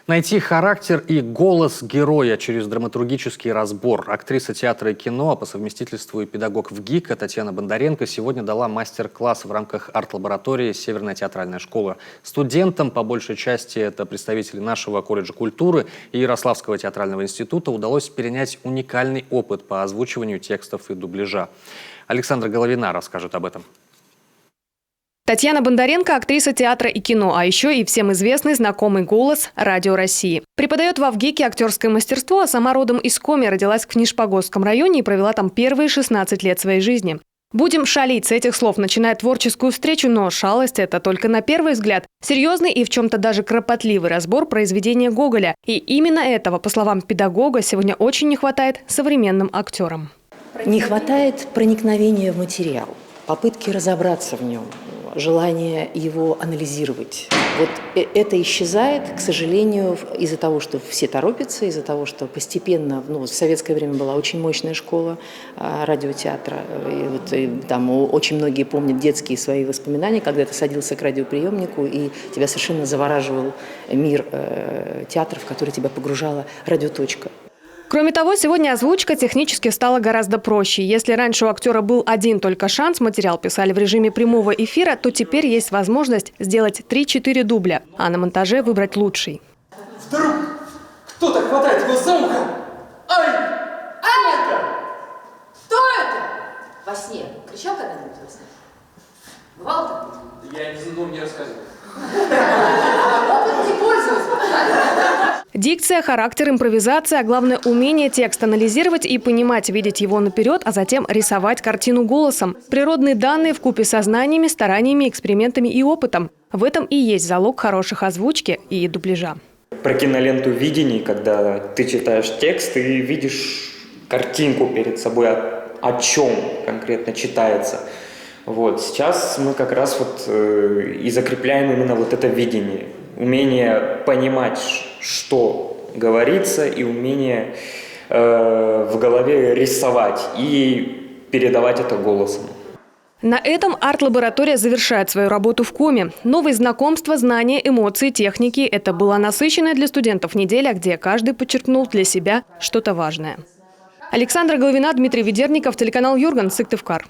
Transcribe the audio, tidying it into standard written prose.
Найти характер и голос героя через драматургический разбор. Актриса театра и кино, а по совместительству и педагог ВГИКа Татьяна Бондаренко сегодня дала мастер-класс в рамках арт-лаборатории «Северная театральная школа». Студентам, по большей части это представители нашего колледжа культуры и Ярославского театрального института, удалось перенять уникальный опыт по озвучиванию текстов и дубляжа. Александра Головина расскажет об этом. Татьяна Бондаренко – актриса театра и кино, а еще и всем известный знакомый голос «Радио России». Преподает во ВГИКе актерское мастерство, а сама родом из Коми, родилась в Книжпогосском районе и провела там первые 16 лет своей жизни. «Будем шалить» с этих слов начинает творческую встречу, но шалость – это только на первый взгляд. Серьезный и в чем-то даже кропотливый разбор произведения Гоголя. И именно этого, по словам педагога, сегодня очень не хватает современным актерам. Не хватает проникновения в материал, попытки разобраться в нем, желание его анализировать. Вот это исчезает, к сожалению, из-за того, что все торопятся, из-за того, что постепенно, в советское время была очень мощная школа радиотеатра. И там очень многие помнят детские свои воспоминания, когда ты садился к радиоприемнику, и тебя совершенно завораживал мир театра, в который тебя погружала радиоточка. Кроме того, сегодня озвучка технически стала гораздо проще. Если раньше у актера был один только шанс, материал писали в режиме прямого эфира, то теперь есть возможность сделать 3-4 дубля, а на монтаже выбрать лучший. Вдруг кто-то хватает его за ухо. Ай! Анненька! Кто это? Во сне кричал когда-нибудь во сне? Бывало такое? Я не рассказывал. Опыт не пользуется. Дикция, характер, импровизация, а главное умение текст анализировать и понимать, видеть его наперед, а затем рисовать картину голосом. Природные данные вкупе со знаниями, стараниями, экспериментами и опытом. В этом и есть залог хороших озвучки и дубляжа. Про киноленту видений, когда ты читаешь текст и видишь картинку перед собой, о чем конкретно читается. Вот. Сейчас мы как раз и закрепляем именно это видение. Умение понимать, что говорится, и умение в голове рисовать и передавать это голосом. На этом арт-лаборатория завершает свою работу в Коми. Новые знакомства, знания, эмоции, техники – это была насыщенная для студентов неделя, где каждый подчеркнул для себя что-то важное. Александра Головина, Дмитрий Ведерников, телеканал Юрган, Сыктывкар.